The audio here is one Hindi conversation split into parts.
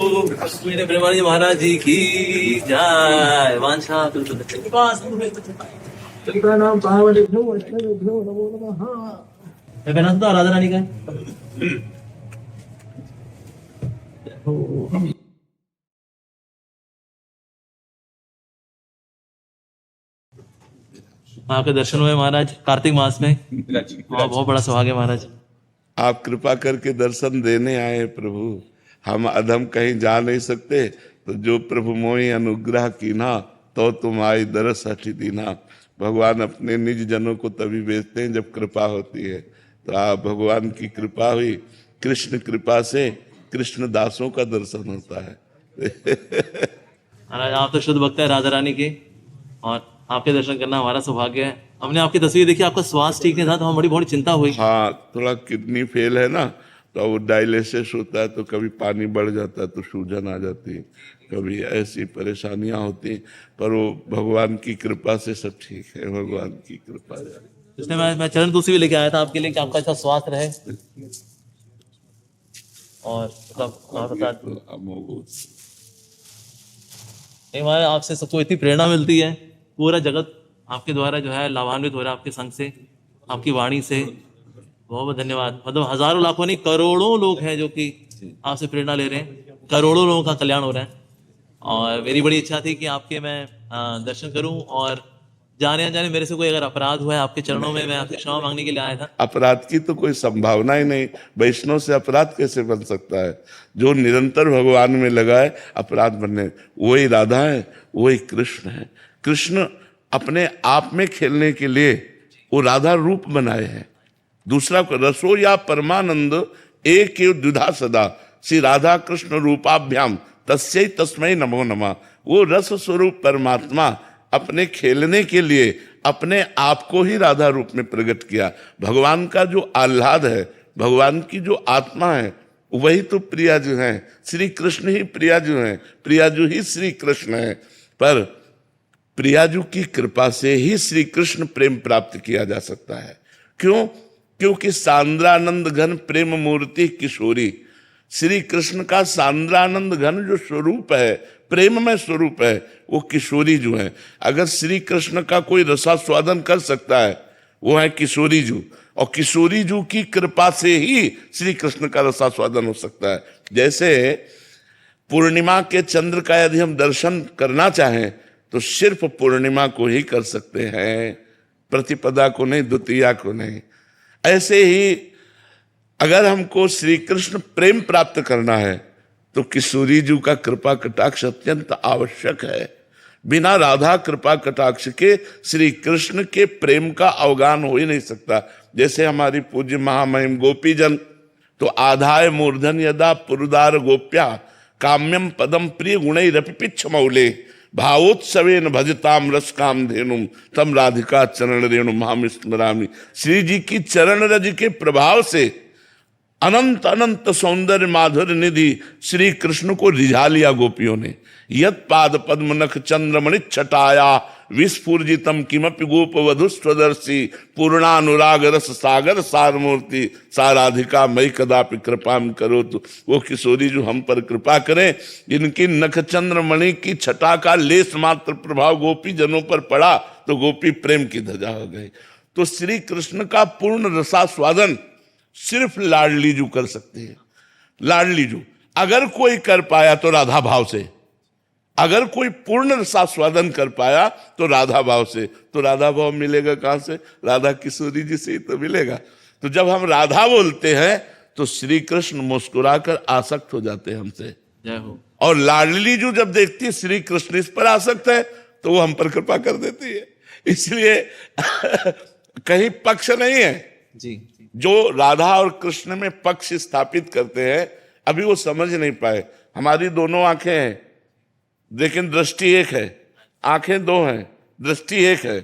मेरे प्रेमानंद महाराज जी की जय। वांछा नाम नमो नमः। तो राधा रानी का है। आपके दर्शन हुए महाराज कार्तिक मास में। बहुत बड़ा सौभाग्य महाराज। आप कृपा करके दर्शन देने आए प्रभु। हम अधम कहीं जा नहीं सकते, तो जो प्रभु मोहि अनुग्रह कीना तो तुम आई दरस हठी दीना। भगवान अपने निज जनों को तभी भेजते हैं जब कृपा होती है। तो आप भगवान की कृपा हुई, कृष्ण कृपा से कृष्ण दासों का दर्शन होता है। महाराज आप तो शुद्ध भक्त है राधा रानी के, और आपके दर्शन करना हमारा सौभाग्य है। हमने आपकी तस्वीर देखी, आपका स्वास्थ्य ठीक नहीं था तो हम बड़ी चिंता हुई। हाँ, थोड़ा किडनी फेल है ना, तो वो डायलिसिस होता है, तो कभी पानी बढ़ जाता है तो सूजन आ जाती है, कभी ऐसी परेशानियां होती, पर वो भगवान की कृपा से सब ठीक है। भगवान की कृपा है। इसलिए मैं चरण तुलसी भी लेके आया था आपके लिए कि आपका अच्छा स्वास्थ्य रहे। और हमारे आपसे सबको इतनी प्रेरणा मिलती है, पूरा जगत आपके द्वारा जो है लाभान्वित हो रहा है, आपके संग से, आपकी वाणी से। बहुत बहुत धन्यवाद। मतलब हजारों लाखों नहीं करोड़ों लोग हैं जो कि आपसे प्रेरणा ले रहे हैं, करोड़ों लोगों का कल्याण हो रहा है। और मेरी बड़ी इच्छा थी कि आपके मैं दर्शन करूं, और जाने अनजाने मेरे से कोई अगर अपराध हुआ है आपके चरणों में, मैं आपसे क्षमा मांगने के लिए आया था। अपराध की तो कोई संभावना ही नहीं। वैष्णव से अपराध कैसे बन सकता है? जो निरंतर भगवान में लगा है, अपराध बनने वही राधा है, वही कृष्ण है। कृष्ण अपने आप में खेलने के लिए वो राधा रूप बनाए हैं। दूसरा रसो या परमानंद एक द्विधा सदा श्री राधा कृष्ण रूपाभ्याम तस्यै तस्मै नमो नमः। वो रस स्वरूप परमात्मा अपने खेलने के लिए अपने आप को ही राधा रूप में प्रकट किया। भगवान का जो आह्लाद है, भगवान की जो आत्मा है, वही तो प्रियाजू हैं। श्री कृष्ण ही प्रियाजू हैं, प्रियाजू ही श्री कृष्ण है। पर प्रियाजू की कृपा से ही श्री कृष्ण प्रेम प्राप्त किया जा सकता है। क्यों? क्योंकि सांद्रानंद घन प्रेम मूर्ति किशोरी, श्री कृष्ण का सांद्रानंद घन जो स्वरूप है, प्रेम में स्वरूप है, वो किशोरी जो है। अगर श्री कृष्ण का कोई रसास्वादन कर सकता है, वो है किशोरी जू, और किशोरी जू की कृपा से ही श्री कृष्ण का रसास्वादन हो सकता है। जैसे पूर्णिमा के चंद्र का यदि हम दर्शन करना चाहें तो सिर्फ पूर्णिमा को ही कर सकते हैं, प्रतिपदा को नहीं, द्वितीया को नहीं। ऐसे ही अगर हमको श्री कृष्ण प्रेम प्राप्त करना है तो किशोरी जी का कृपा कटाक्ष अत्यंत आवश्यक है। बिना राधा कृपा कटाक्ष के श्री कृष्ण के प्रेम का अवगान हो ही नहीं सकता। जैसे हमारी पूज्य महामहिम गोपीजन तो आधाय मूर्धन यदा पुरुदार गोप्या काम्यम पदम प्रिय गुणैरपि पिच्छ मौले भावोत्सवेन भजताम रस काम धेनुम तम राधिका चरण रेणु महाम स्मरामि। श्री जी की चरण रज के प्रभाव से अनंत अनंत सौंदर्य माधुर्य निधि श्री कृष्ण को रिझा लिया गोपियों ने। यत पाद पद्म नख चंद्रमणि छटाया विस्फूर्जितम किमपि गोप वधुस्वदर्शी पूर्णानुराग रस सागर सारमूर्ति साराधिका मई कदापि कृपाम करो। तो वो किशोरी जो हम पर कृपा करें, इनकी नख चंद्रमणि की छटा का लेस मात्र प्रभाव गोपी जनों पर पड़ा तो गोपी प्रेम की ध्वजा हो गई। तो श्री कृष्ण का पूर्ण रसास्वादन सिर्फ लाडलीजू कर सकते हैं। लाडलीजू अगर कोई कर पाया तो राधा भाव से, अगर कोई पूर्ण रसास्वादन कर पाया तो राधा भाव से। तो राधा भाव मिलेगा कहां से? राधा किशोरी जी से ही तो मिलेगा। तो जब हम राधा बोलते हैं तो श्री कृष्ण मुस्कुराकर आसक्त हो जाते हैं हमसे। जय हो। और लाडलीजू जब देखती है श्री कृष्ण इस पर आसक्त है तो वो हम पर कृपा कर देती है। इसलिए कहीं पक्ष नहीं है जी। जो राधा और कृष्ण में पक्ष स्थापित करते हैं, अभी वो समझ नहीं पाए। हमारी दोनों आंखें हैं लेकिन दृष्टि एक है, आंखें दो हैं, दृष्टि एक है,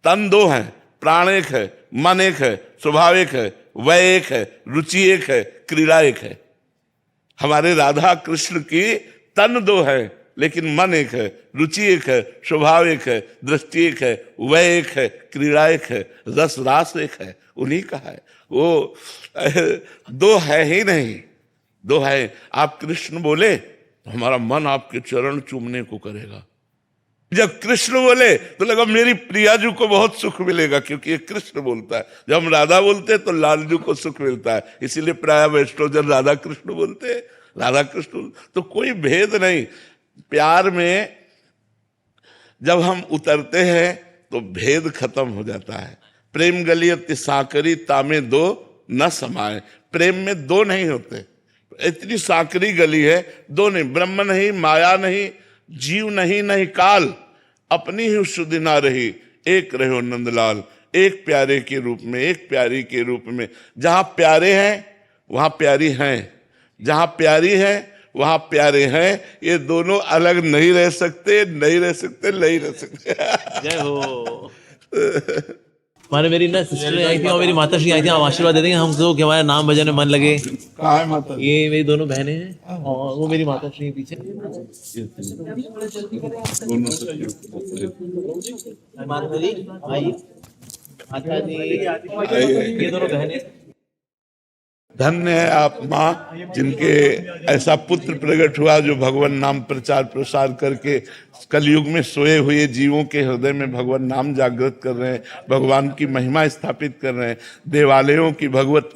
तन दो हैं, प्राण एक है, मन एक है, स्वभाव एक है, वय एक है, रुचि एक है, क्रीड़ा एक है। हमारे राधा कृष्ण की तन दो है लेकिन मन एक है, रुचि एक है, स्वभाव एक है, दृष्टि एक है, वय एक है, क्रीड़ा एक है, रस रास एक है। उन्हीं का है वो, दो है ही नहीं, दो है। आप कृष्ण बोले हमारा मन आपके चरण चूमने को करेगा। जब कृष्ण बोले तो लगा मेरी प्रियाजू को बहुत सुख मिलेगा, क्योंकि ये कृष्ण बोलता है। जब हम राधा बोलते हैं तो लालजू को सुख मिलता है, इसीलिए प्राय वैष्णवजन राधा कृष्ण बोलते हैं, राधा कृष्ण। तो कोई भेद नहीं। प्यार में जब हम उतरते हैं तो भेद खत्म हो जाता है। प्रेम गलियत साकरी तामे दो न समाए। प्रेम में दो नहीं होते, इतनी साकरी गली है, दो नहीं, ब्रह्म नहीं, माया नहीं, जीव नहीं, नहीं काल, अपनी ही शुद्धि ना रही, एक रहो नंदलाल। एक प्यारे के रूप में, एक प्यारी के रूप में। जहां प्यारे हैं वहां प्यारी हैं, जहां प्यारी है वहां प्यारे हैं। ये दोनों अलग नहीं रह सकते, नहीं रह सकते, नहीं रह सकते। जय हो। हमारे मेरी ना सिस्टर आई थी और मेरी माता श्री आई थी, आप आशीर्वाद दे देंगे हमको कि हमारा नाम भजन में मन लगे। ये मेरी दोनों बहनें हैं और वो मेरी माता श्री पीछे। माता जी आइए, माता जी, ये दोनों बहनें। धन्य है आप माँ, जिनके ऐसा पुत्र प्रकट हुआ जो भगवान नाम प्रचार प्रसार करके कलयुग में सोए हुए जीवों के हृदय में भगवान नाम जागृत कर रहे हैं, भगवान की महिमा स्थापित कर रहे हैं, देवालयों की भगवत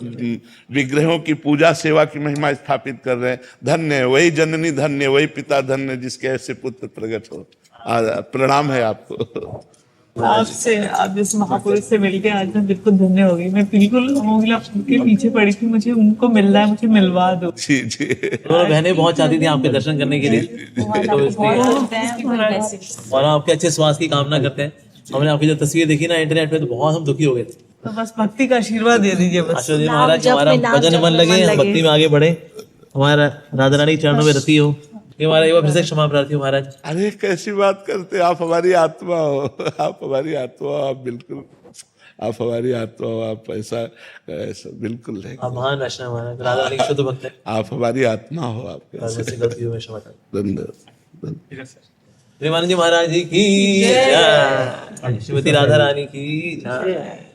विग्रहों की पूजा सेवा की महिमा स्थापित कर रहे हैं। धन्य है वही जननी, धन्य वही पिता, धन्य जिसके ऐसे पुत्र प्रकट हो। प्रणाम है आपको। आपसे, आप जैसे महापुरुष से मिलके आज मैं बिल्कुल धन्य हो गई। मैं बिल्कुल उनके पीछे पड़ी थी, मुझे उनको मिलना है, मुझे मिलवा दो। जी जी। दोनों बहनें बहुत चाहती थी आपके दर्शन करने के लिए, तो इसलिए और आपके अच्छे स्वास्थ्य की कामना करते हैं। हमने आपकी जब तस्वीर देखी ना इंटरनेट पे तो बहुत हम दुखी हो गए थे। तो बस भक्ति का आशीर्वाद दे दीजिए बस। आशीर्वाद महाराज, हमारा भजन मन लगे, हम भक्ति में आगे बढ़े, हमारा राधा रानी चरणों में रति हो। ये हमारा एक बार फिर से क्षमा प्रार्थी हो महाराज। अरे कैसी बात करते, आप हमारी आत्मा हो, आप हमारी आत्मा हो, आप बिल्कुल, आप हमारी आत्मा हो, आप ऐसा बिल्कुल है। आप महान वैष्णव महाराज, राधा रानी के शुद्ध भक्त हैं। आप हमारी आत्मा हो, आप ऐसी गलतियों में क्षमा चाहते हैं। धन्यवाद। प्रेमानंद जी महाराज जी की जय, श्रीमती राधा रानी की जय।